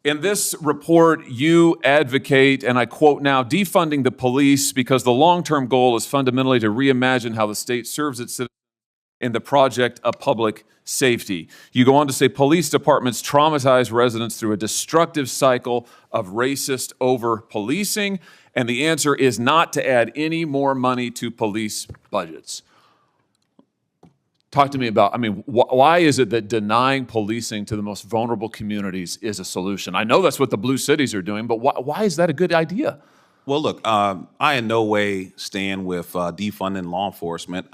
In this report, you advocate, and I quote now, defunding the police because the long-term goal is fundamentally to reimagine how the state serves its citizens in the project of public safety. You go on to say police departments traumatize residents through a destructive cycle of racist over-policing, and the answer is not to add any more money to police budgets. Talk to me about, why is it that denying policing to the most vulnerable communities is a solution? I know that's what the blue cities are doing, but why is that a good idea? Well, look, I in no way stand with defunding law enforcement.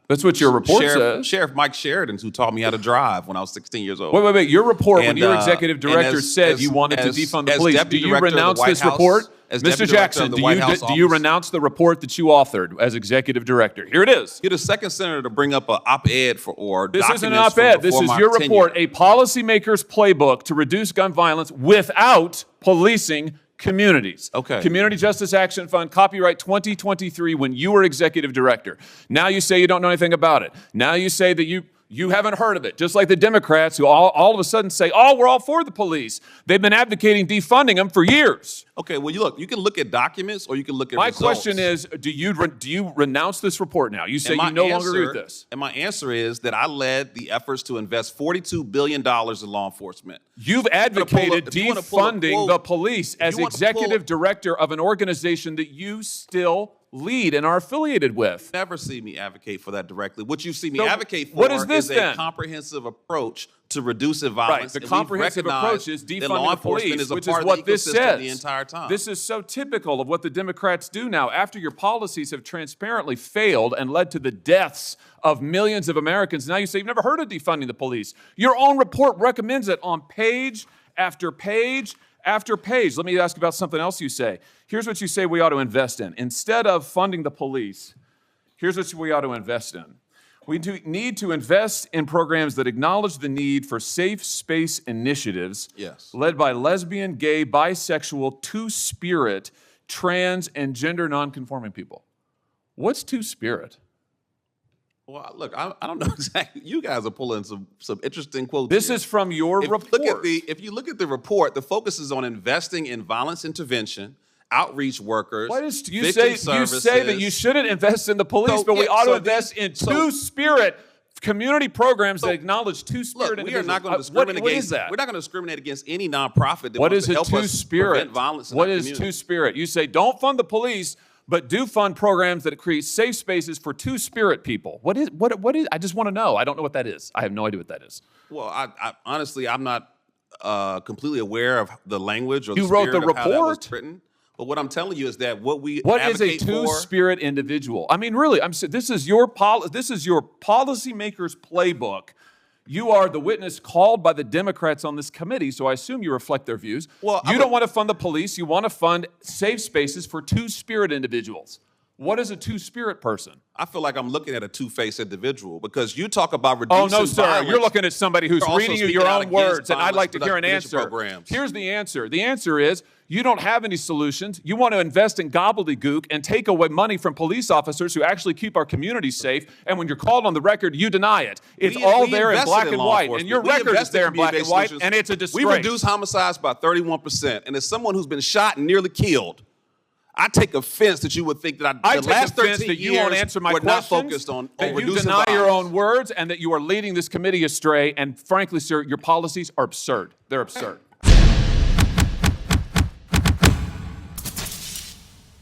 That's what your report says. Sheriff Mike Sheridan, who taught me how to drive when I was 16 years old. Wait. Your report, when your executive director said you wanted to defund the police, do you renounce this report? Mr. Jackson, do you renounce the report that you authored as executive director? Here it is. You're the second senator to bring up an op-ed or this isn't an op-ed. This is your report, a policymaker's playbook to reduce gun violence without policing communities. Okay. Community Justice Action Fund, copyright 2023, when you were executive director. Now you say you don't know anything about it. Now you say that you haven't heard of it, just like the Democrats who all of a sudden say, oh, we're all for the police. They've been advocating defunding them for years. Okay, well, you can look at documents or you can look at results. My question is, do you renounce this report now? You say you no longer agree with this. And my answer is that I led the efforts to invest $42 billion in law enforcement. You've advocated defunding the police as executive director of an organization that you still lead and are affiliated with. Never see me advocate for that directly. What you see me advocate for is a comprehensive approach to reducing violence. Right. The comprehensive approach is defunding the police, which is what this says the entire time. This is so typical of what the Democrats do now. After your policies have transparently failed and led to the deaths of millions of Americans, now you say you've never heard of defunding the police. Your own report recommends it on page after page after page. Let me ask about something else you say. Here's what you say we ought to invest in. Instead of funding the police, here's what we ought to invest in. We need to invest in programs that acknowledge the need for safe space initiatives led by lesbian, gay, bisexual, two-spirit, trans, and gender nonconforming people. What's two-spirit? Well, look, I don't know exactly. You guys are pulling some interesting quotes. This is from your report. If you look at the report, the focus is on investing in violence intervention, outreach workers, you say that you shouldn't invest in the police, but we ought to invest in two-spirit community programs that acknowledge two-spirit individuals. We are not going to discriminate against that. We're not going to discriminate against any nonprofit that wants to help us prevent violence in our community. What is two-spirit? You say don't fund the police, but do fund programs that create safe spaces for two-spirit people. What is? I just want to know. I don't know what that is. I have no idea what that is. Well, I honestly, I'm not completely aware of the language or the spirit of how that was written. You wrote the report. But what I'm telling you is that what is a two-spirit individual? I mean, really, this is your policymaker's playbook. You are the witness called by the Democrats on this committee, so I assume you reflect their views. Well, you don't want to fund the police. You want to fund safe spaces for two-spirit individuals. What is a two-spirit person? I feel like I'm looking at a two-faced individual because you talk about reducing violence. Oh, no, sir. Violence. You're looking at somebody who's reading you your own words, and I'd like to hear an answer. Programs. Here's the answer. The answer is you don't have any solutions. You want to invest in gobbledygook and take away money from police officers who actually keep our communities safe, and when you're called on the record, you deny it. It's all there in black and white, and your record is there in black and white, and it's a disgrace. We reduced homicides by 31%, and as someone who's been shot and nearly killed, I take offense that you would think that the last 13 years you won't answer my not focused on reducing you deny your own words and that you are leading this committee astray. And frankly, sir, your policies are absurd. They're absurd.